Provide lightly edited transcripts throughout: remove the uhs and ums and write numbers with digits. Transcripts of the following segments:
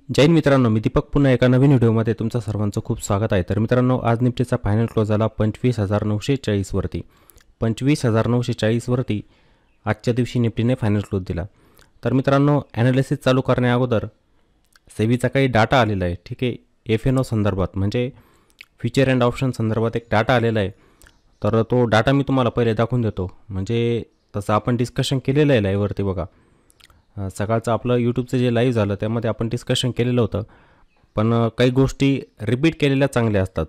जय हिंद मित्रांनो, मी दीपक पुन्हा एका नवीन व्हिडिओमध्ये तुमचं सर्वांचं खूप स्वागत आहे. तर मित्रांनो, आज निफ्टीचा फायनल क्लोज झाला 25,940 वरती. 25,940 वरती आजच्या दिवशी निफ्टीने फायनल क्लोज दिला. तर मित्रांनो, ॲनालिसिस चालू करण्या अगोदर सेबीचा काही डाटा आलेला आहे. ठीक आहे, FNO संदर्भात म्हणजे फ्युचर अँड ऑप्शन संदर्भात एक डाटा आलेला आहे. तर तो डाटा मी तुम्हाला पहिले दाखवून देतो. म्हणजे तसं आपण डिस्कशन केलेलं आहे लाईव्हवरती बघा. सकाळचं आपलं यूट्यूबचं जे लाईव्ह झालं त्यामध्ये आपण डिस्कशन केलेलं होतं. पण काही गोष्टी रिपीट केलेल्या चांगल्या असतात,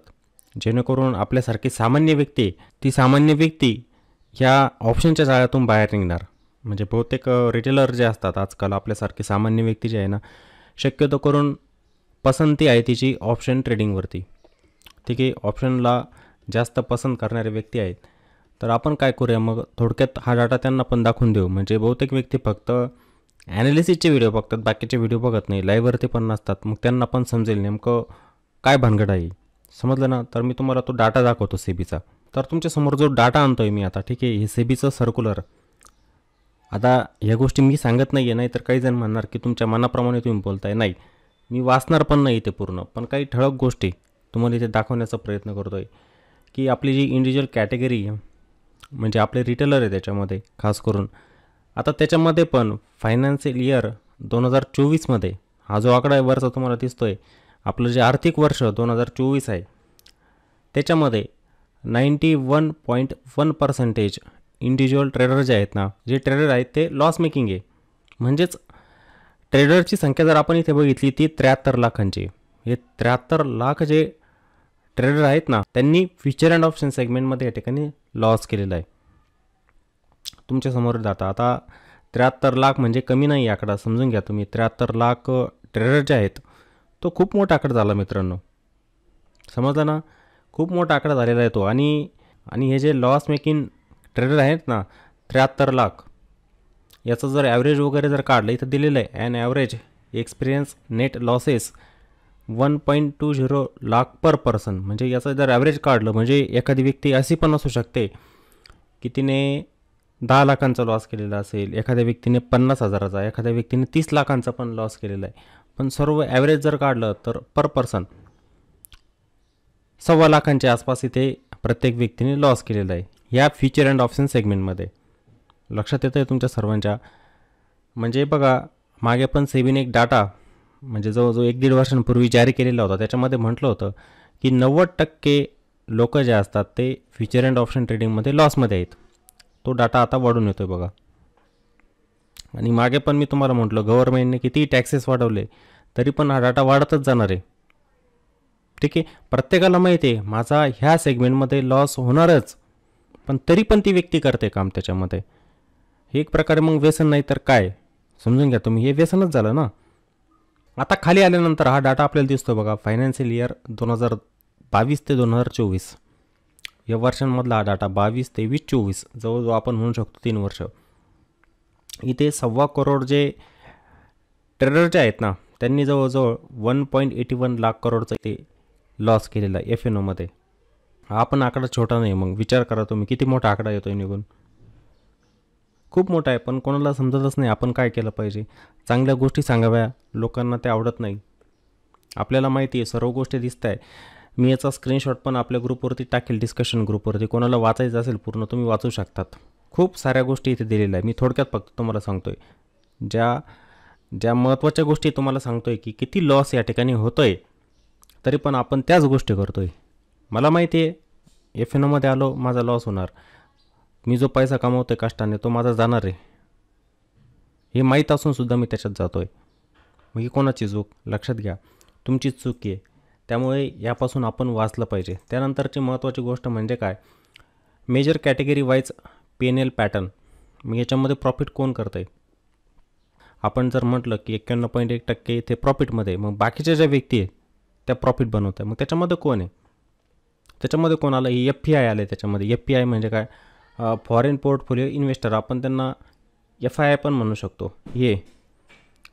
जेणेकरून आपल्यासारखी सामान्य व्यक्ती, ती सामान्य व्यक्ती ह्या ऑप्शनच्या जाळ्यातून बाहेर निघणार. म्हणजे बहुतेक रिटेलर जे असतात आजकाल, आपल्यासारखी सामान्य व्यक्ती जे आहे ना, शक्यतो करून पसंती आहे तिची ऑप्शन ट्रेडिंगवरती. ठीक आहे, ऑप्शनला जास्त पसंत करणारे व्यक्ती आहेत. तर आपण काय करूया मग, थोडक्यात हा डाटा त्यांना पण दाखवून देऊ. म्हणजे बहुतेक व्यक्ती फक्त ॲनालिसिसचे व्हिडिओ बघतात, बाकीचे व्हिडिओ बघत नाही, लाईव्हवरती पण नसतात. मग त्यांना पण समजेल नेमकं काय भानगड आहे, समजलं ना. तर मी तुम्हाला तो डाटा दाखवतो सेबीचा. तर तुमच्यासमोर जो डाटा आणतो आहे मी आता, ठीक आहे, हे सेबीचं सर्क्युलर. आता ह्या गोष्टी मी सांगत नाही आहे, नाही तर काही जण म्हणणार की तुमच्या मनाप्रमाणे तुम्ही बोलताय. नाही, मी वाचणार पण नाही इथे पूर्ण, पण काही ठळक गोष्टी तुम्हाला इथे दाखवण्याचा प्रयत्न करतो आहे. की आपली जी इंडिव्हिज्युअल कॅटेगरी आहे, म्हणजे आपले रिटेलर आहे त्याच्यामध्ये खास करून. आता त्याच्यामध्ये पण फायनान्शियल इयर 2024मध्ये हा जो आकडा आहे वरचा तुम्हाला दिसतो आहे, आपलं जे आर्थिक वर्ष 2024 आहे, त्याच्यामध्ये 91.1% इंडिव्हिज्युअल ट्रेडर जे आहेत ना, जे ट्रेडर आहेत ते लॉस मेकिंग आहे. म्हणजेच ट्रेडरची संख्या जर आपण इथे बघितली ती 73 लाखांची. हे 73 लाख जे ट्रेडर आहेत ना, त्यांनी फ्युचर अँड ऑप्शन सेगमेंटमध्ये या ठिकाणी लॉस केलेला आहे. तुमच्यासमोर डाटा आता 73 लाख म्हणजे कमी नाही आकडा, समजून घ्या तुम्ही. 73 लाख ट्रेडर जे आहेत तो खूप मोठा आकडा झाला मित्रांनो, समजलं ना. खूप मोठा आकडा झालेला आहे तो. आणि हे जे लॉस मेकिंग ट्रेडर आहेत ना, 73 लाख, याचं जर ॲव्हरेज वगैरे जर काढलं, इथं दिलेलं आहे an average experience net losses 1.20 lakh per person. म्हणजे याचं जर ॲव्हरेज काढलं, म्हणजे एखादी व्यक्ती अशी पण असू शकते की तिने 10 लाखांचा लॉस केलेला असेल, एखाद्या व्यक्तीने 50,000चा, एखाद्या व्यक्तीने 30 लाखांचा पण लॉस केलेला आहे. पण सर्व ॲव्हरेज जर काढलं तर पर पर्सन 1.25 लाखांच्या आसपास इथे प्रत्येक व्यक्तीने लॉस केलेला आहे ह्या फ्युचर अँड ऑप्शन सेगमेंटमध्ये. लक्षात येतं आहे तुमच्या सर्वांच्या. म्हणजे बघा, मागे पण सेबीने एक डाटा म्हणजे जवळजवळ 1-1.5 वर्षांपूर्वी जारी केलेला होता. त्याच्यामध्ये म्हटलं होतं की 90% लोक जे असतात ते फ्युचर अँड ऑप्शन ट्रेडिंगमध्ये लॉसमध्ये आहेत. तो डाटा आता वाढून येतो आहे बघा. आणि मागे पण मी तुम्हाला म्हटलं, गव्हर्नमेंटने किती टॅक्सेस वाढवले तरी पण हा डाटा वाढतच जाणार आहे. ठीक आहे, प्रत्येकाला माहिती आहे माझा ह्या सेगमेंटमध्ये लॉस होणारच, पण तरी पण ती व्यक्ती करते काम त्याच्यामध्ये. हे एक प्रकारे मग व्यसन नाही तर काय, समजून घ्या तुम्ही, हे व्यसनच झालं ना. आता खाली आल्यानंतर हा डाटा आपल्याला दिसतो बघा. फायनान्शियल इयर 2022 ते 2024 या वर्षांमधला हा डाटा, 22, 23, 24, जवळजवळ आपण म्हणू शकतो 3 वर्ष. इथे 1.25 करोड जे ट्रेडर जे आहेत ना, त्यांनी जवळजवळ 1.81 लाख करोडचा ते लॉस केलेला आहे FNOमध्ये. हा पण आकडा छोटा नाही. मग विचार करा तुम्ही, किती मोठा आकडा येतो आहे निघून. खूप मोठा आहे, पण कोणाला समजतच नाही आपण काय केलं पाहिजे. चांगल्या गोष्टी सांगाव्या, लोकांना ते आवडत नाही. आपल्याला माहिती आहे, सर्व गोष्टी दिसत आहे. मी याचा स्क्रीनशॉट पण आपल्या ग्रुपवरती टाकेल, डिस्कशन ग्रुपवरती. कोणाला वाचायचं असेल पूर्ण तुम्ही वाचू शकतात. खूप साऱ्या गोष्टी इथे दिलेल्या आहे. मी थोडक्यात फक्त तुम्हाला सांगतो आहे, ज्या महत्त्वाच्या गोष्टी तुम्हाला सांगतो आहे की किती लॉस या ठिकाणी होतो आहे, तरी पण आपण त्याच गोष्टी करतो आहे. मला माहिती आहे FNOमध्ये आलो माझा लॉस होणार, मी जो पैसा कमावतो आहे कष्टाने तो माझा जाणार आहे, हे माहीत असूनसुद्धा मी त्याच्यात जातो आहे. मग ही कोणाची चूक, लक्षात घ्या, तुमचीच चूक आहे. त्यामुळे यापासून आपण वाचलं पाहिजे. त्यानंतरची महत्त्वाची गोष्ट म्हणजे काय, major category wise PNL pattern. मग याच्यामध्ये प्रॉफिट कोण करतं आहे. आपण जर म्हटलं की 91.1% इथे प्रॉफिटमध्ये, मग बाकीच्या ज्या व्यक्ती आहेत त्या प्रॉफिट बनवत आहे. मग त्याच्यामध्ये कोण आहे, त्याच्यामध्ये कोण आलं, ही FPI आले त्याच्यामध्ये. FPI म्हणजे काय, फॉरेन पोर्टफोलिओ इन्व्हेस्टर, आपण त्यांना FII पण म्हणू शकतो हे.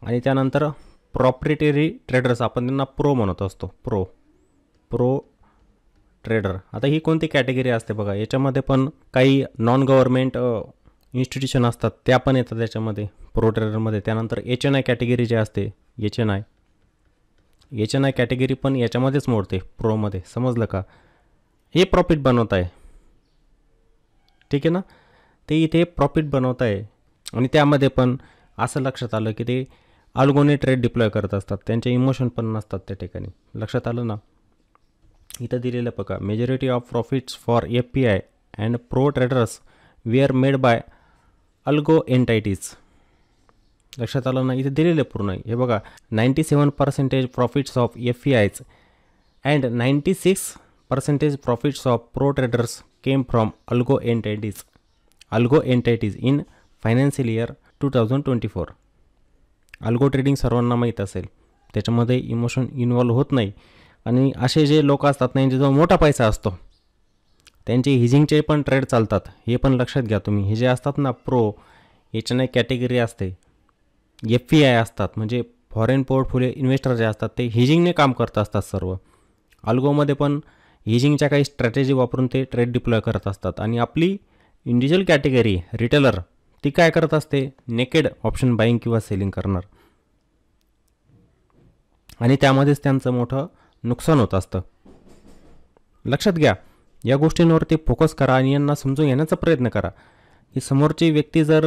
आणि त्यानंतर प्रॉप्रिटरी ट्रेडर्स, आपण त्यांना प्रो म्हणत असतो, प्रो ट्रेडर. आता ही कोणती कॅटेगरी असते बघा. याच्यामध्ये पण काही नॉन गव्हर्मेंट इन्स्टिट्यूशन असतात, त्या पण येतात त्याच्यामध्ये प्रो ट्रेडरमध्ये. त्यानंतर HNI कॅटेगरी जे असते, HNI HNI कॅटेगरी पण याच्यामध्येच मोडते प्रोमध्ये, समजलं का? हे प्रॉफिट बनवत आहे, ठीक आहे ना? ते इथे प्रॉफिट बनवत आहे आणि त्यामध्ये पण असं लक्षात आलं की ते अल्गोने ट्रेड डिप्लॉय करत असतात, त्यांचे इमोशन पण नसतात त्या ठिकाणी. लक्षात आलं ना? इथं दिलेलं बघा, majority of profits for FPI and pro traders were made by algo entities. लक्षात आलं ना? इथे दिलेलं पूर्ण हे बघा, 97% profits of FPIs and 96% profits of pro traders came from algo entities in financial year 2024. Algo trading सर्वांना माहीत असेल, त्याच्यामध्ये इमोशन इन्व्हॉल्व होत नाही. आणि असे जे लोक असतात ना, यांच्याजवळ मोठा पैसा असतो, त्यांचे हिजिंगचे पण ट्रेड चालतात. हे पण लक्षात घ्या तुम्ही. हे जे असतात ना प्रो, HNI कॅटेगरी असते, FPI असतात, म्हणजे फॉरेन पोर्टफोलिओ इन्व्हेस्टर जे असतात ते हिजिंगने काम करत असतात सर्व. अल्गोमध्ये पण हिजिंगच्या काही स्ट्रॅटेजी वापरून ते ट्रेड डिप्लॉय करत असतात. आणि आपली इंडिव्हिज्युअल कॅटेगरी रिटेलर ती काय करत असते, नेकेड ऑप्शन बाईंग किंवा सेलिंग करणार, आणि त्यामध्येच त्यांचं मोठं नुकसान होत असतं. लक्षात घ्या, या गोष्टींवरती फोकस करा आणि यांना समजून घेण्याचा प्रयत्न करा की समोरची व्यक्ती जर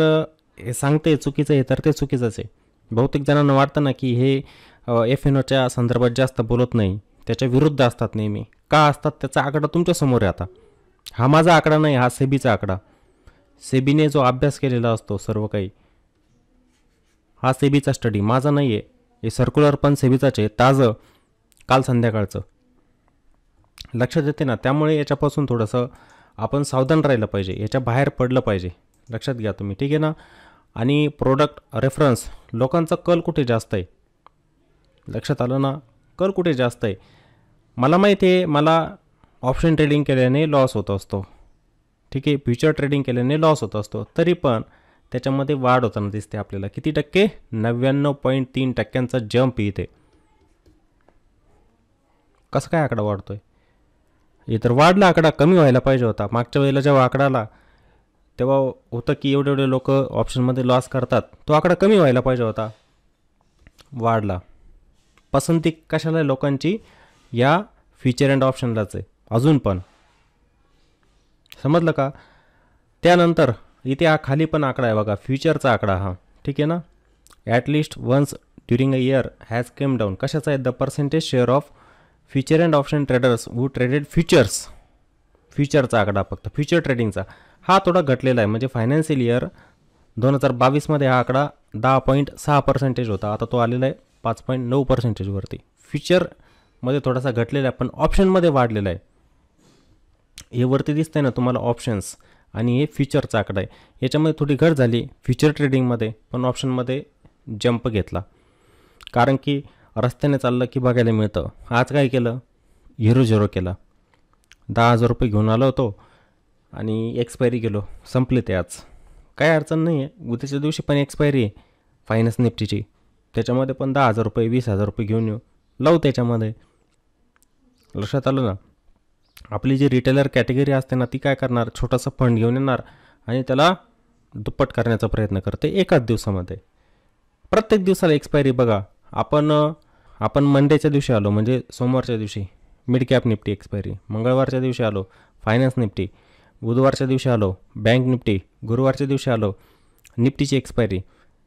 हे सांगते चुकीचं आहे तर ते चुकीचंच आहे. बहुतेक जणांना वाटतं ना की हे FNOच्या संदर्भात जास्त बोलत नाही, त्याच्या विरुद्ध असतात नेहमी. का असतात त्याचा आकडा तुमच्यासमोर आहे. आता हा माझा आकडा नाही, हा सेबीचा आकडा. सेबीने जो अभ्यास केलेला असतो सर्व काही, हा सेबीचा स्टडी, माझा नाही आहे. हे सर्क्युलर पण सेबीचाच आहे, ताजं, काल संध्याकाळचं. लक्षात येते ना? त्यामुळे याच्यापासून थोडंसं आपण सावधान राहिलं पाहिजे, याच्या बाहेर पडलं पाहिजे. लक्षात घ्या तुम्ही, ठीक आहे ना? आणि प्रोडक्ट रेफरन्स, लोकांचा कल कुठे जास्त आहे, लक्षात आलं ना? कल कुठे जास्त आहे. मला माहिती आहे, मला ऑप्शन ट्रेडिंग केल्याने लॉस होत असतो, ठीक आहे, फ्युचर ट्रेडिंग केल्याने लॉस होत असतो, तरी पण त्याच्यामध्ये वाढ होताना दिसते आपल्याला. किती टक्के? 99.3% जंप इथे. कसं काय आकडा वाढतोय? हे तर वाढला आकडा, कमी व्हायला पाहिजे होता. मागच्या वेळेला जेव्हा आकडा आला तेव्हा होतं की एवढे लोक ऑप्शनमध्ये लॉस करतात, तो आकडा कमी व्हायला पाहिजे होता, वाढला. पसंती कशाला आहे लोकांची? या फ्युचर अँड ऑप्शनलाच आहे अजून पण, समजलं का? त्यानंतर इथे हा खाली पण आकडा आहे बघा, फ्युचरचा आकडा हा, ठीक आहे ना? At least once during a year has came down. कशाचा आहे? The percentage share of future and option traders who traded futures. फ्युचरचा आकडा फक्त, फ्युचर ट्रेडिंगचा हा थोडा घटलेला आहे. म्हणजे फायनान्शियल इयर 2022मध्ये हा आकडा 10.6% होता, आता तो आलेला आहे 5.9% वरती. फ्युचरमध्ये थोडासा घटलेला आहे, पण ऑप्शनमध्ये वाढलेला आहे. हे वरती दिसतंय ना तुम्हाला ऑप्शन्स, आणि हे फ्युचरचा आकडा आहे. याच्यामध्ये थोडी घट झाली फ्युचर ट्रेडिंगमध्ये, पण ऑप्शनमध्ये जंप घेतला. कारण की रस्त्याने चाललं की बघायला मिळतं. आज काय केलं? 0 केला. 10,000 रुपये घेऊन आलो होतो आणि एक्सपायरी गेलो, संपले ते आज. काय अडचण नाही आहे, उद्याच्या दिवशी पण एक्सपायरी आहे फायनान्स निफ्टीची, त्याच्यामध्ये पण 10,000 रुपये 20,000 रुपये घेऊन येऊ, लावू त्याच्यामध्ये. लक्षात आलं ना? आपली जी रिटेलर कॅटेगरी असते ना, ती काय करणार? छोटासा फंड घेऊन येणार आणि त्याला दुप्पट करण्याचा प्रयत्न करते एकाच दिवसामध्ये. प्रत्येक दिवसाला एक्सपायरी बघा. आपण मंडेच्या दिवशी आलो, म्हणजे सोमवारच्या दिवशी मिड कॅप निफ्टी एक्सपायरी, मंगळवारच्या दिवशी आलो फायनान्स निफ्टी, बुधवारच्या दिवशी आलो बँक निफ्टी, गुरुवारच्या दिवशी आलो निफ्टीची एक्सपायरी,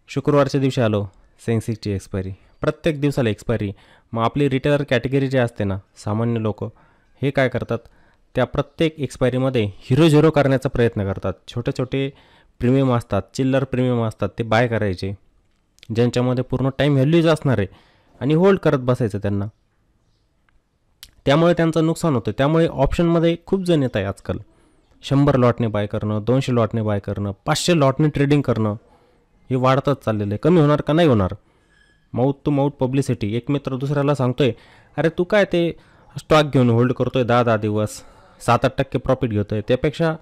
शुक्रवारच्या दिवशी आलो सेन्सेक्सची एक्सपायरी. प्रत्येक दिवसाला एक्सपायरी. मग आपली रिटेलर कॅटेगरी जे असते ना, सामान्य लोक, हे काय करतात? त्या प्रत्येक एक्सपायरीमध्ये 0 करण्याचा प्रयत्न करतात. छोटे छोटे प्रीमियम असतात, चिल्लर प्रीमियम असतात, ते बाय करायचे, ज्यांच्यामध्ये पूर्ण टाईम व्हॅल्यूज असणार आहे, आणि होल्ड करत बसायचं त्यांना. त्यामुळे त्यांचं नुकसान होतं. त्यामुळे ऑप्शनमध्ये खूप जण येत आहे आजकाल. 100 लॉटने बाय करणं, 200 लॉटने बाय करणं, 500 लॉटने ट्रेडिंग करणं, हे वाढतच चाललेलं आहे. कमी होणार का? नाही होणार. Mouth to mouth publicity. एक मित्र दुसऱ्याला सांगतोय, अरे तू काय ते स्टॉक घेऊन होल्ड करतोय 10 दिवस, 7-8% प्रॉफिट घेतोय, त्यापेक्षा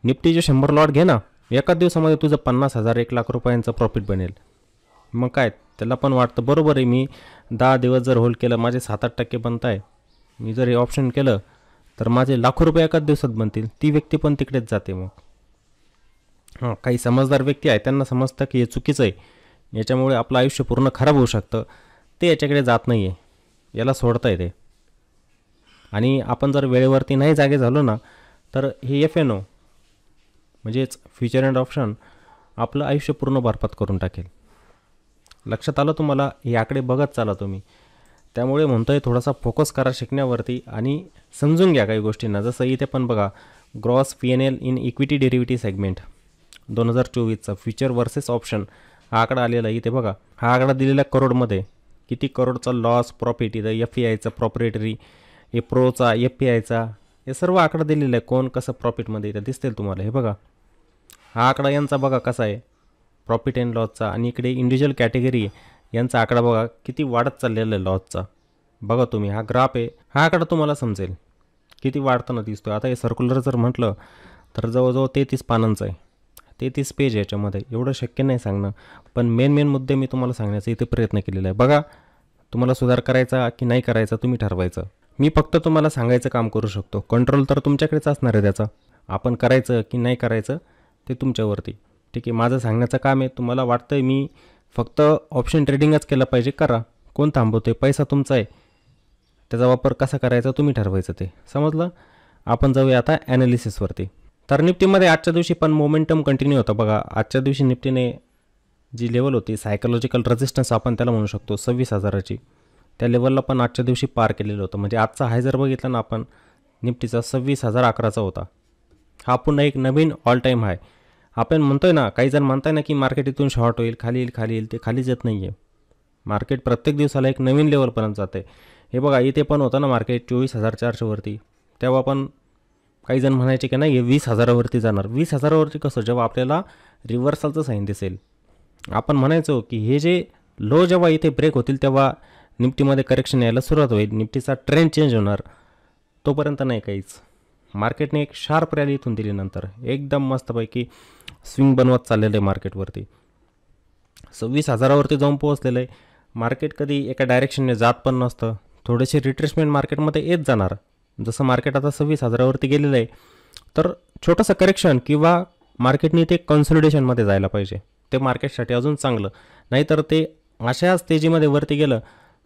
निफ्टीचे 100 लॉट घे ना, एका दिवसामध्ये तुझं 50,000 1,00,000 रुपयांचं प्रॉफिट बनेल. मग काय, त्याला पण वाटतं बरोबर आहे, मी 10 दिवस जर होल्ड केलं माझे 7-8% बनत आहे, मी जर हे ऑप्शन केलं तर माझे लाखो रुपये एकाच दिवसात बनतील. ती व्यक्ती पण तिकडेच जाते. मग काही समजदार व्यक्ती आहे, त्यांना समजतं की हे चुकीचं आहे, याच्यामुळे आपलं आयुष्य पूर्ण खराब होऊ शकतं, ते याच्याकडे जात नाही आहे. याला सोडता येते. आणि आपण जर वेळेवरती नाही जागे झालो ना तर हे FNO म्हणजेच फ्युचर अँड ऑप्शन आपलं आयुष्य पूर्ण बरबाद करून टाकेल. लक्षात आलं तुम्हाला? हे आकडे बघत चाला तुम्ही. त्यामुळे म्हणतोय थोडासा फोकस करा शिकण्यावरती आणि समजून घ्या काही गोष्टींना. जसं इथे पण बघा, gross P&L in equity derivative segment 2024चा फ्युचर वर्सेस ऑप्शन हा आकडा आलेला आहे. इथे बघा, हा आकडा दिलेला करोडमध्ये. किती करोडचा लॉस, प्रॉफिट, इथं FEIचा प्रॉपरेटरी, प्रोचा, FPIचा, हे सर्व आकडा दिलेला आहे. कोण कसं प्रॉफिटमध्ये इथं दिसतील तुम्हाला. हे बघा, हा आकडा यांचा बघा कसा आहे प्रॉफिट अँड लॉसचा. आणि इकडे इंडिव्हिज्युअल कॅटेगरी यांचा आकडा बघा किती वाढत चाललेला आहे लॉसचा. बघा तुम्ही, हा ग्राफ आहे, हा आकडा तुम्हाला समजेल किती वाढताना दिसतो. आता हे सर्क्युलर जर म्हटलं तर जवळजवळ 33 पानांचं आहे, 33 पेज याच्यामध्ये. एवढं शक्य नाही सांगणं, पण मेन मुद्दे मी तुम्हाला सांगण्याचा इथे प्रयत्न केलेला आहे. बघा, तुम्हाला सुधार करायचा की नाही करायचा तुम्ही ठरवायचं. मी फक्त तुम्हाला सांगायचं काम करू शकतो. कंट्रोल तर तुमच्याकडेच असणार आहे त्याचा. आपण करायचं की नाही करायचं ते तुमच्यावरती. ठीक आहे, माझं सांगण्याचं काम आहे. तुम्हाला वाटतं मी फक्त ऑप्शन ट्रेडिंगच केलं पाहिजे, करा. कोण थांबवते? पैसा तुमचा आहे, त्याचा वापर कसा करायचा तुम्ही ठरवायचं. ते समजलं? आपण जाऊया आता ॲनालिसिसवरती. तर निफ्टीमध्ये आजच्या दिवशी पण मोमेंटम कंटिन्यू होतं. बघा, आजच्या दिवशी निफ्टीने जी लेवल होती सायकोलॉजिकल रेजिस्टन्स आपण त्याला म्हणू शकतो 26,000ची, त्या लेवलला पण आजच्या दिवशी पार केलेलं होतं. म्हणजे आजचा हाय जर बघितला ना आपण निफ्टीचा 26,011चा होता. हा पुन्हा एक नवीन ऑल टाईम हाय. आपण म्हणतोय ना, काही जण म्हणताय ना की मार्केट इथून शॉर्ट होईल, खाली येईल, ते खालीच येत नाही आहे. मार्केट प्रत्येक दिवसाला एक नवीन लेवलपर्यंत जाते. हे बघा, इथे पण होतं ना मार्केट 24,400वरती. तेव्हा पण काही जण म्हणायचे की नाही हे 20,000वरती जाणार. 20,000वरती कसं? जेव्हा आपल्याला रिव्हर्सलचं साईन दिसेल. आपण म्हणायचो की हे जे लो जेव्हा इथे ब्रेक होतील तेव्हा निफ्टीमध्ये करेक्शन यायला सुरुवात होईल, निफ्टीचा ट्रेंड चेंज होणार. तोपर्यंत नाही काहीच. मार्केटने एक शार्प रॅली इथून दिली, नंतर एकदम मस्तपैकी स्विंग बनवत चाललेलं आहे मार्केटवरती. 26,000वरती जाऊन पोहोचलेलं आहे. मार्केट कधी एका डायरेक्शनने जात पण नसतं. थोडेसे रिट्रेसमेंट मार्केटमध्ये येत जाणार. जसं मार्केट आता 26,000वरती गेलेलं आहे तर छोटंसं करेक्शन किंवा मार्केटने ते कन्सॉलिडेशनमध्ये जायला पाहिजे. ते मार्केटसाठी अजून चांगलं. नाहीतर ते अशाच तेजीमध्ये वरती गेलं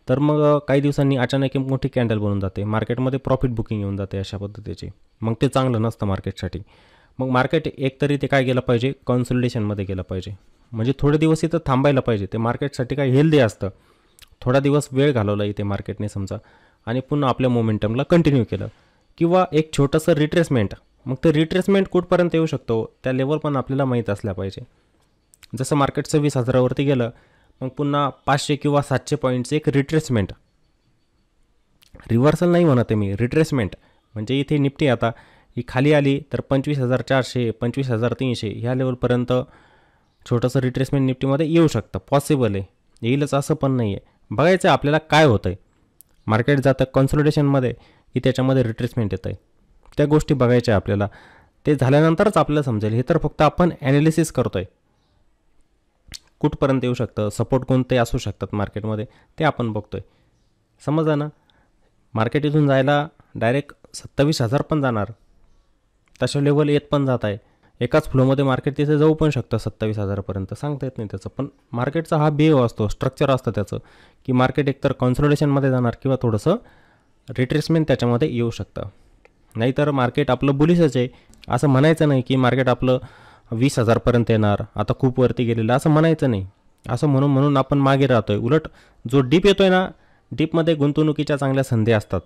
तर मग काही दिवसांनी अचानक एक मोठी कॅन्डल बनून जाते, मार्केटमध्ये प्रॉफिट बुकिंग येऊन जाते अशा पद्धतीची. मग ते चांगलं नसतं मार्केटसाठी. मग मार्केट एकतरी ते काय गेलं पाहिजे, कन्सॉलिडेशनमध्ये गेलं पाहिजे. म्हणजे थोडे दिवस इथं थांबायला पाहिजे. ते मार्केटसाठी काय हेल्दी असतं. थोडा दिवस वेळ घालवला इथे मार्केटने समजा आणि पुन्हा आपल्या मोमेंटमला कंटिन्यू केलं. किंवा एक छोटंसं रिट्रेसमेंट. मग ते रिट्रेसमेंट कुठपर्यंत येऊ शकतो त्या लेवल पण आपल्याला माहीत असल्या पाहिजे. जसं मार्केट 26,000वरती गेलं मग पुन्हा 500 किंवा 700 पॉईंटचं एक रिट्रेसमेंट. रिव्हर्सल नाही म्हणत आहे मी, रिट्रेसमेंट. म्हणजे इथे निफ्टी आता ही खाली आली तर 25,400 25,300 ह्या लेवलपर्यंत छोटंसं रिट्रेसमेंट निफ्टीमध्ये येऊ शकतं. पॉसिबल आहे, येईलच असं पण नाही आहे. बघायचं आपल्याला काय होतं आहे. मार्केट जातं कन्सॉलिडेशनमध्ये की त्याच्यामध्ये रिट्रेसमेंट येतं आहे, त्या गोष्टी बघायच्या आपल्याला. ते झाल्यानंतरच आपल्याला समजेल. हे तर फक्त आपण ॲनालिसिस करतो आहे. कुठपर्यंत येऊ शकतं, सपोर्ट कोणते असू शकतात मार्केटमध्ये ते आपण बघतो आहे. समजा ना, मार्केट इथून जायला डायरेक्ट 27,000 पण जाणार, तशा लेवल येत पण जात आहे. एकाच फ्लोमध्ये मार्केट तिथे जाऊ पण शकतं 27,000पर्यंत, सांगता येत नाही त्याचं. पण मार्केटचा हा बेव असतो, स्ट्रक्चर असतं त्याचं, की मार्केट एकतर कन्सॉलिडेशनमध्ये जाणार किंवा थोडंसं रिट्रेसमेंट त्याच्यामध्ये येऊ शकतं. नाहीतर मार्केट आपलं बुलिशच आहे असं म्हणायचं नाही की मार्केट आपलं 20,000पर्यंत येणार, आता खूप वरती गेलेलं असं म्हणायचं नाही. असं म्हणून आपण मागे राहतो आहे. उलट जो डीप येतो आहे ना, डीपमध्ये गुंतवणुकीच्या चांगल्या संधी असतात,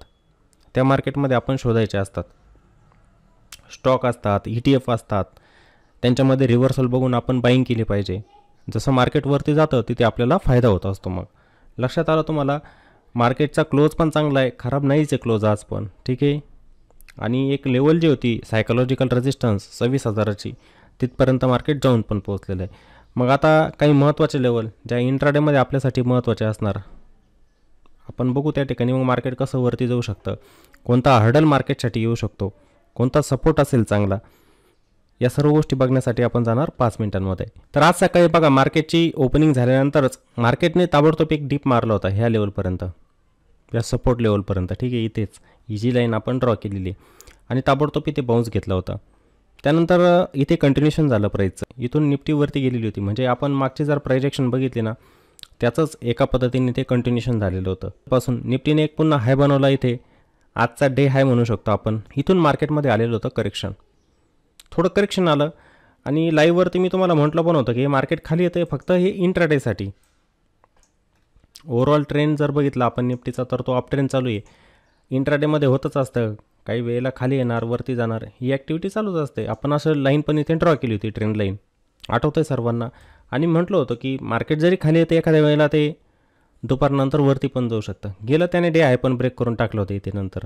त्या मार्केटमध्ये आपण शोधायच्या असतात. स्टॉक असतात, ETF असतात, त्यांच्यामध्ये रिव्हर्सल बघून आपण बाईंग केली पाहिजे. जसं मार्केटवरती जातं तिथे आपल्याला फायदा होत असतो. मग लक्षात आलं तुम्हाला? मार्केटचा क्लोज पण चांगला आहे, खराब नाहीच आहे क्लोज आज पण, ठीक आहे. आणि एक लेवल जी होती सायकोलॉजिकल रेजिस्टन्स 26,000ची, तिथपर्यंत मार्केट जाऊन पण पोहोचलेलं आहे. मग आता काही महत्त्वाचे लेवल ज्या इंट्राडेमध्ये आपल्यासाठी महत्त्वाचे असणार आपण बघू त्या ठिकाणी. मग मार्केट कसं वरती जाऊ शकतं, कोणता हर्डल मार्केटसाठी येऊ शकतो, कोणता सपोर्ट असेल चांगला, या सर्व गोष्टी बघण्यासाठी आपण जाणार 5 मिनिटांमध्ये. तर आज सकाळी बघा, मार्केटची ओपनिंग झाल्यानंतरच मार्केटने ताबडतोब एक डीप मारला होता ह्या लेवलपर्यंत, या सपोर्ट लेवलपर्यंत, ठीक आहे. इथेच इजी लाईन आपण ड्रॉ केलेली आणि ताबडतोब इथे बाउन्स घेतला होता. त्यानंतर इथे कंटिन्युएशन झालं प्राईजचं. इथून निफ्टीवरती गेलेली होती. म्हणजे आपण मागची जर प्राइजेक्शन बघितली ना, त्याचंच एका पद्धतीने ते कंटिन्युएशन झालेलं होतं. पासून निफ्टीने एक पुन्हा हाय बनवला इथे. आजचा डे हाय म्हणू शकतो आपण. इथून मार्केटमध्ये आलेलं होतं करेक्शन. थोडं करेक्शन आलं आणि लाईव्हवरती मी तुम्हाला म्हटलं पण होतं की हे मार्केट खाली येतं फक्त हे इंट्राडेसाठी. ओव्हरऑल ट्रेंड जर बघितला आपण निफ्टीचा तर तो अप ट्रेंड चालू आहे. इंट्राडेमध्ये होतच असतं, काही वेळेला खाली येणार वरती जाणार, ही ॲक्टिव्हिटी चालूच असते. आपण असं लाईन पण इथे ड्रॉ केली होती, ट्रेंड लाईन, आठवतं आहे सर्वांना. आणि म्हटलं होतं की मार्केट जरी खाली येते एखाद्या वेळेला ते दुपारनंतर वरती पण जाऊ शकतं. गेलं त्याने डे हाय पण ब्रेक करून टाकलं होतं इथे नंतर.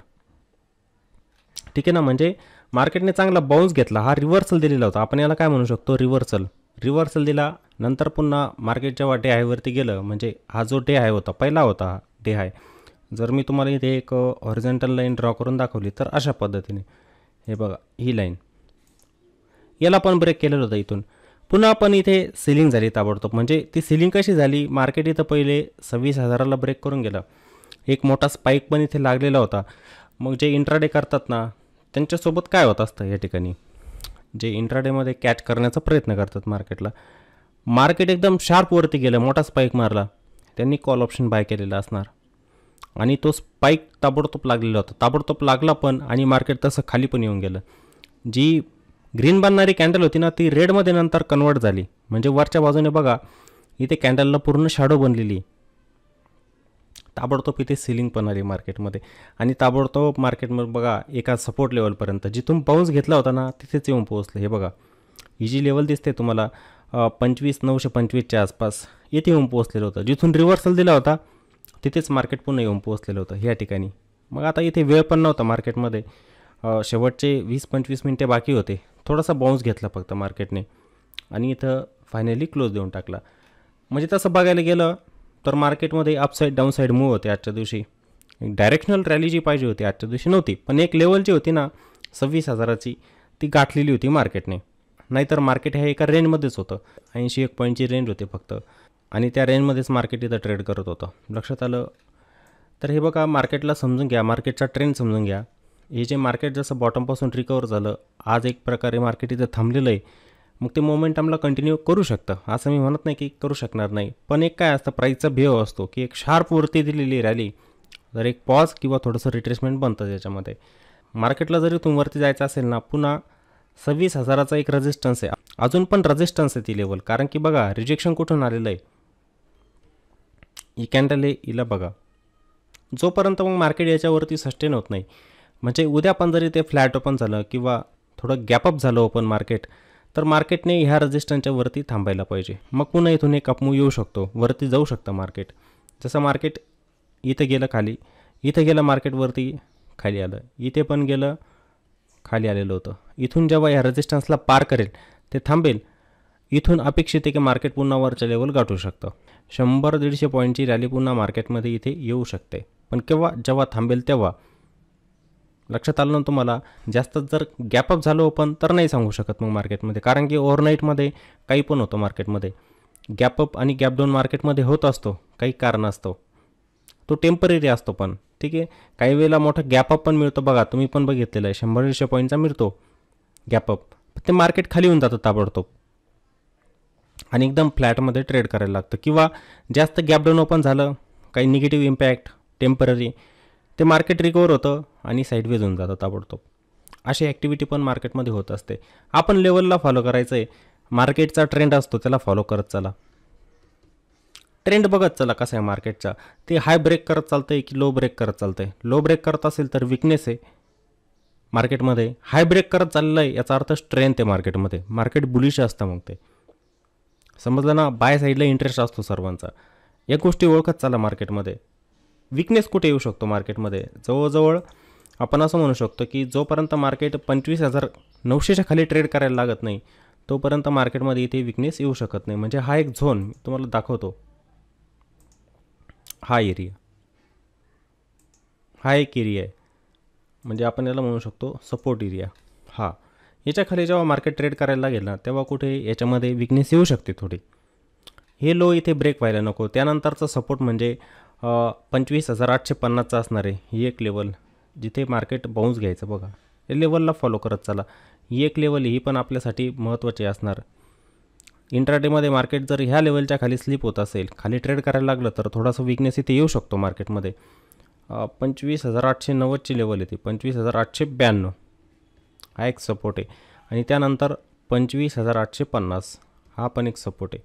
ठीक आहे ना, म्हणजे मार्केटने चांगला बाउन्स घेतला. हा रिव्हर्सल दिलेला होता, आपण याला काय म्हणू शकतो, रिव्हर्सल दिला. नंतर पुन्हा मार्केट जेव्हा डे हायवरती गेलं, म्हणजे हा जो डे हाय होता पहिला होता हा डे हाय. जर मी तुम्हाला इथे एक हॉरिझॉन्टल लाईन ड्रॉ करून दाखवली तर अशा पद्धतीने हे बघा, ही लाईन याला पण ब्रेक केलेलं होतं. इथून पुन्हा पण इथे सेलिंग झाली ताबडतोब. म्हणजे ती सेलिंग कशी झाली, मार्केट इथं पहिले 26,000ला ब्रेक करून गेलं. एक मोठा स्पाईक पण इथे लागलेला होता. मग जे इंट्राडे करतात ना त्यांच्यासोबत काय होत असतं या ठिकाणी, जे इंट्राडेमध्ये कॅच करण्याचा प्रयत्न करतात मार्केटला, मार्केट एकदम शार्प वरती गेलं, मोठा स्पाईक मारला, त्यांनी कॉल ऑप्शन बाय केलेला असणार आणि तो स्पाईक ताबडतोब लागलेला होता. ताबडतोब लागला पण आणि मार्केट तसं खाली पण येऊन गेलं. जी ग्रीन बनणारी कॅन्डल होती ना ती रेडमध्ये नंतर कन्वर्ट झाली. म्हणजे वरच्या बाजूने बघा इथे कॅन्डलला पूर्ण शॅडो बनलेली. ताबडतोब इथे सिलिंग पण आली मार्केटमध्ये आणि ताबडतोब मार्केटमध्ये बघा एका सपोर्ट लेवलपर्यंत जिथून बाउन्स घेतला होता ना तिथेच येऊन पोहोचलं. हे बघा ही जी लेवल दिसते तुम्हाला 25,925च्या आसपास येथे येऊन पोहोचलेलं होतं. जिथून रिव्हर्सल दिला होता तिथेच मार्केट पुन्हा येऊन पोहोचलेलं होतं ह्या ठिकाणी. मग आता इथे वेळ पण नव्हता मार्केटमध्ये, शेवटचे 20-25 मिनटे बाकी होते. थोडासा बाउन्स घेतला फक्त मार्केटने आणि इथं फायनली क्लोज देऊन टाकला. म्हणजे तसं बघायला गेलं तर मार्केटमध्ये अपसाईड डाऊनसाईड मूव्ह होते आजच्या दिवशी. एक डायरेक्शनल रॅली जी पाहिजे होती आजच्या दिवशी नव्हती, पण एक लेवल जी होती ना 26,000ची ती गाठलेली होती मार्केटने. नाहीतर मार्केट ह्या एका रेंजमध्येच होतं, 81 पॉईंटची रेंज होते फक्त आणि त्या रेंजमध्येच मार्केट इथं ट्रेड करत होतं. लक्षात आलं तर हे बघा, मार्केटला समजून घ्या, मार्केटचा ट्रेंड समजून घ्या. हे जे मार्केट जसं बॉटमपासून रिकवर झालं, आज एक प्रकारे मार्केट इथं थांबलेलं आहे. मग ते मोमेंटमला कंटिन्यू करू शकतं, असं मी म्हणत नाही की करू शकणार नाही. पण एक काय असतं, प्राईसचा भेव असतो की एक शार्प वरती दिलेली रॅली तर एक पॉज किंवा थोडंसं रिट्रेसमेंट बनतं त्याच्यामध्ये. मार्केटला जरी तुम्ही वरती जायचं असेल ना, पुन्हा 26,000चा एक रेजिस्टन्स आहे, अजून पण रेजिस्टन्स आहे ती लेवल. कारण की बघा रिजेक्शन कुठून आलेलं आहे, ही कॅन्डल आहे, हिला बघा. जोपर्यंत मग मार्केट याच्यावरती सस्टेन होत नाही, म्हणजे उद्या पण जरी ते फ्लॅट ओपन झालं किंवा थोडं गॅपअप झालं ओपन मार्केट, तर मार्केटने ह्या रेजिस्टन्सच्या वरती थांबायला पाहिजे. मग पुन्हा इथून एक अपमूव येऊ शकतो, वरती जाऊ शकतं मार्केट. जसं मार्केट इथं गेलं खाली, इथं गेलं मार्केटवरती खाली आलं, इथे पण गेलं खाली आलेलं होतं. इथून जेव्हा ह्या रेजिस्टन्सला पार करेल ते थांबेल, इथून अपेक्षित आहे की मार्केट पुन्हा वरच्या लेवल गाठू शकतं. 100-150 पॉईंटची रॅली पुन्हा मार्केटमध्ये इथे येऊ शकते. पण केव्हा, जेव्हा थांबेल तेव्हा. लक्षात आलं ना तुम्हाला. जास्त जर गॅपअप झालं ओपन तर नाही सांगू शकत मग मार्केटमध्ये, कारण की ओव्हरनाईटमध्ये काही पण होतं मार्केटमध्ये. गॅपअप आणि गॅपडाऊन मार्केटमध्ये होत असतो, काही कारण असतो, तो टेम्पररी असतो पण. ठीक आहे, काही वेळेला मोठा गॅपअप पण मिळतो. बघा तुम्ही पण बघितलेलं आहे, 100-150 पॉईंटचा मिळतो गॅपअप, ते मार्केट खाली येऊन जातं ताबडतोब आणि एकदम फ्लॅटमध्ये ट्रेड करायला लागतं. किंवा जास्त गॅपडाऊन ओपन झालं, काही निगेटिव्ह इम्पॅक्ट टेम्पररी, ते मार्केट रिकवर होतं आणि साईडवेज होऊन जातं ताबडतोब. अशी ॲक्टिव्हिटी पण मार्केटमध्ये होत असते. आपण लेवलला फॉलो करायचं आहे, मार्केटचा ट्रेंड असतो त्याला फॉलो करत चला, ट्रेंड बघत चला कसा आहे मार्केटचा. ते हाय ब्रेक करत चालतं आहे की लो ब्रेक करत चालतं आहे. लो ब्रेक करत असेल तर विकनेस आहे मार्केटमध्ये, हाय ब्रेक करत चाललं आहे याचा अर्थ स्ट्रेंथ आहे मार्केटमध्ये. मार्केट बुलिश असतं मग ते, समजलं ना. बाय साईडला इंटरेस्ट असतो सर्वांचा. या गोष्टी ओळखत चाला मार्केटमध्ये. विकनेस कुठे येऊ शकतो मार्केटमध्ये, जवळजवळ आपण असं म्हणू शकतो की जोपर्यंत मार्केट 25,900च्या खाली ट्रेड करायला लागत नाही तोपर्यंत मार्केटमध्ये इथे विकनेस येऊ शकत नाही. म्हणजे हा एक झोन मी तुम्हाला दाखवतो, हा एरिया, हा एक एरिया आहे, म्हणजे आपण याला म्हणू शकतो सपोर्ट एरिया. हा, याच्या खाली जेव्हा मार्केट ट्रेड करायला लागेल ना तेव्हा कुठे याच्यामध्ये विकनेस येऊ शकते थोडी. हे लो इथे ब्रेक व्हायला नको. त्यानंतरचा सपोर्ट म्हणजे 25,850चा असणार आहे. ही एक लेवल जिथे मार्केट बाउन्स घ्यायचं बघा, या लेवलला फॉलो करत चला. ही एक लेवल ही पण आपल्यासाठी महत्त्वाची असणार. इंट्राडेमध्ये मार्केट जर ह्या लेवलच्या खाली स्लिप होत असेल, खाली ट्रेड करायला लागलं, तर थोडासा विकनेस इथे येऊ शकतो मार्केटमध्ये. 25,890ची लेवल येते, 25,892 हा एक सपोर्ट आहे. आणि त्यानंतर 25,850 हा पण एक सपोर्ट आहे.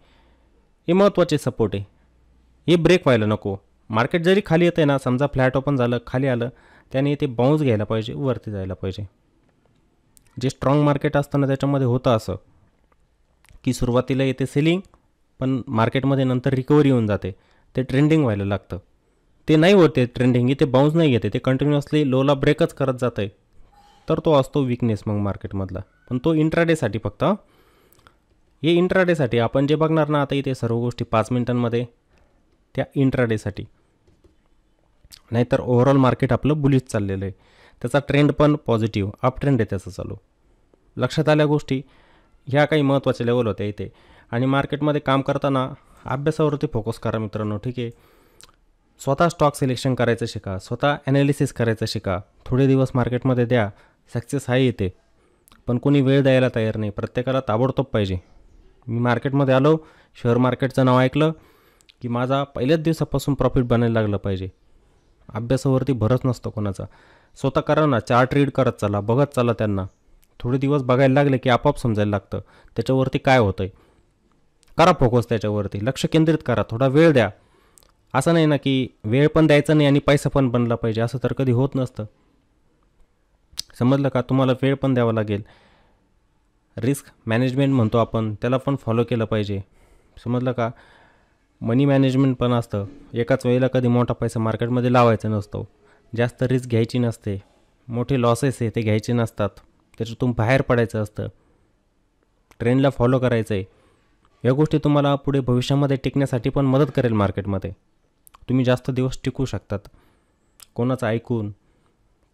हे महत्त्वाचे सपोर्ट आहे. हे ब्रेक व्हायला नको. मार्केट जरी खाली येतं आहे ना, समजा फ्लॅट ओपन झालं, खाली आलं, त्याने ते बाउन्स घ्यायला पाहिजे, वरती जायला पाहिजे. जे स्ट्रॉंग मार्केट असताना त्याच्यामध्ये होतं असं की सुरुवातीला येते सेलिंग, पण मार्केटमध्ये नंतर रिकव्हरी येऊन जाते, ते ट्रेंडिंग व्हायला लागतं. ते नाही होते ट्रेंडिंग, इथे बाउन्स नाही येते, ते कंटिन्युअसली लोला ब्रेकच करत जातं आहे, तर तो असतो विकनेस मग मार्केटमधला. पण तो इंट्राडेसाठी फक्त. हे इंट्राडेसाठी आपण जे बघणार ना आता इथे सर्व गोष्टी 5 मिनिटांमध्ये, त्या इंट्राडेसाठी. नाहीतर ओव्हरऑल मार्केट आपलं बुलिश चाललेलं आहे. त्याचा ट्रेंड पण पॉझिटिव्ह अप ट्रेंड आहे त्याचं चालू. लक्षात आल्या गोष्टी ह्या काही महत्त्वाच्या लेवल होत्या इथे. आणि मार्केटमध्ये काम करताना अभ्यासावरती फोकस करा मित्रांनो, ठीक आहे. स्वतः स्टॉक सिलेक्शन करायचं शिका, स्वतः ॲनालिसिस करायचं शिका. थोडे दिवस मार्केटमध्ये द्या, सक्सेस आहे येते, पण कोणी वेळ द्यायला तयार नाही. प्रत्येकाला ताबडतोब पाहिजे. मी मार्केटमध्ये आलो, शेअर मार्केटचं नाव ऐकलं की माझा पहिल्याच दिवसापासून प्रॉफिट बनायला लागलं पाहिजे. अभ्यासावरती भरच नसतो कोणाचा. स्वतः करा ना, चार्ट रीड करत चला, बघत चला त्यांना. थोडे दिवस बघायला लागले की आपोआप समजायला लागतं त्याच्यावरती काय होतं आहे. करा फोकस त्याच्यावरती, लक्ष केंद्रित करा, थोडा वेळ द्या. असं नाही ना की वेळ पण द्यायचा नाही आणि पैसा पण बनला पाहिजे, असं तर कधी होत नसतं. समजलं का? तुम्हाला वेळ पण द्यावा लागेल. रिस्क मॅनेजमेंट म्हणतो आपण, त्याला पण फॉलो केलं पाहिजे. समजलं का? मनी मॅनेजमेंट पण असतं. एकाच वेळेला कधी मोठा पैसा मार्केटमध्ये लावायचा नसतो, जास्त रिस्क घ्यायची नसते, मोठे लॉसेस आहे ते घ्यायचे नसतात, त्याच्यातून बाहेर पडायचं असतं, ट्रेंडला फॉलो करायचं आहे. या गोष्टी तुम्हाला पुढे भविष्यामध्ये टिकण्यासाठी पण मदत करेल. मार्केटमध्ये तुम्ही जास्त दिवस टिकू शकतात. कोणाचं ऐकून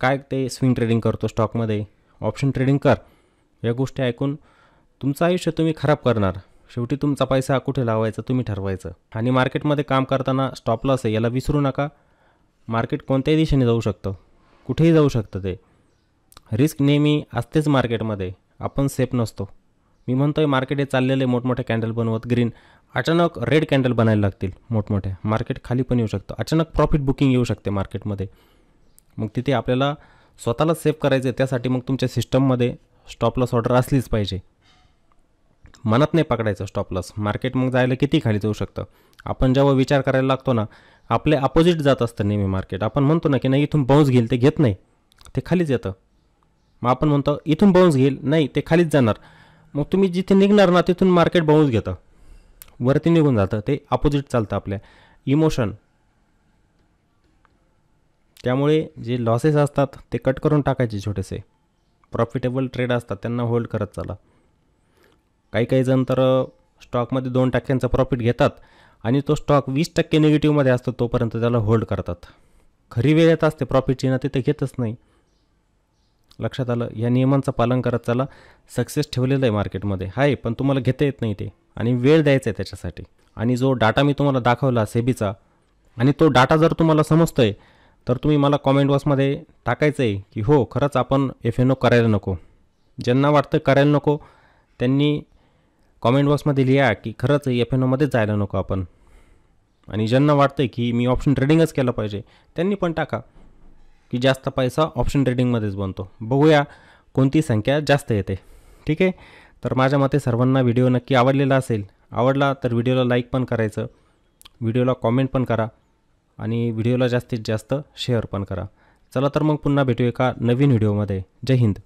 काय ते स्विंग ट्रेडिंग करतो स्टॉकमध्ये, ऑप्शन ट्रेडिंग कर, या गोष्टी ऐकून तुमचं आयुष्य तुम्ही खराब करणार. शेवटी तुमचा पैसा कुठे लावायचा तुम्ही ठरवायचं. आणि मार्केटमध्ये काम करताना स्टॉप लॉस आहे याला विसरू नका. मार्केट कोणत्याही दिशेने जाऊ शकतं, कुठेही जाऊ शकतं. ते रिस्क नेहमी असतेच मार्केटमध्ये, आपण सेफ नसतो. मी म्हणतो आहे मार्केट हे चाललेले मोठमोठे कॅन्डल बनवत ग्रीन, अचानक रेड कॅन्डल बनायला लागतील मोठमोठ्या, मार्केट खाली पण येऊ शकतं, अचानक प्रॉफिट बुकिंग येऊ शकते मार्केटमध्ये. मग तिथे आपल्याला स्वतःला सेफ करायचं आहे. त्यासाठी मग तुमच्या सिस्टममध्ये स्टॉप लॉस ऑर्डर असलीच पाहिजे. मनात नाही पकडायचं स्टॉप लॉस. मार्केट मग जायला किती खाली जाऊ शकतं. आपण जेव्हा विचार करायला लागतो ना, आपले अपोजिट जात असतं नेहमी मार्केट. आपण म्हणतो ना की नाही इथून बाउन्स घेईल, ते घेत नाही, ते खालीच येतं. मग आपण म्हणतो इथून बाउन्स घेईल, नाही ते खालीच जाणार. मग तुम्ही जिथे निघणार ना तिथून मार्केट बाउन्स घेतं, वरती निघून जातं. ते अपोजिट चालतं आपल्या इमोशन. त्यामुळे जे लॉसेस असतात ते कट करून टाकायचे. छोटेसे प्रॉफिटेबल ट्रेड असतात त्यांना होल्ड करत चला. काही जण तर स्टॉकमध्ये 2% प्रॉफिट घेतात आणि तो स्टॉक 20% निगेटिव्हमध्ये असतो तोपर्यंत त्याला होल्ड करतात. खरी वेळ येत असते प्रॉफिटची ना, तिथे घेतच नाही. लक्षात आलं? या नियमांचं पालन करत चला. सक्सेस ठेवलेलं आहे मार्केटमध्ये आहे, पण तुम्हाला घेता येत नाही ते, आणि वेळ द्यायचा आहे त्याच्यासाठी. आणि जो डाटा मी तुम्हाला दाखवला सेबीचा, आणि तो डाटा जर तुम्हाला समजतो आहे तर तुम्ही मला कॉमेंट बॉक्समध्ये टाकायचं आहे की हो खरंच आपण FNO करायला नको. ज्यांना वाटतं करायला नको त्यांनी कॉमेंट बॉक्समध्ये लिहा की खरंच FNOमध्येच जायला नको आपण. आणि ज्यांना वाटतं की मी ऑप्शन ट्रेडिंगच केलं पाहिजे त्यांनी पण टाका की जास्त पैसा ऑप्शन ट्रेडिंगमध्येच बनतो. बघूया कोणती संख्या जास्त येते. ठीक आहे. तर माझ्या मते सर्वांना व्हिडिओ नक्की आवडलेला असेल. आवडला तर व्हिडिओला लाईक पण करायचं, व्हिडिओला कॉमेंट पण करा, आणि व्हिडिओला जास्तीत जास्त शेअर पण करा. चला तर मग पुन्हा भेटू एका नवीन व्हिडिओमध्ये. जय हिंद.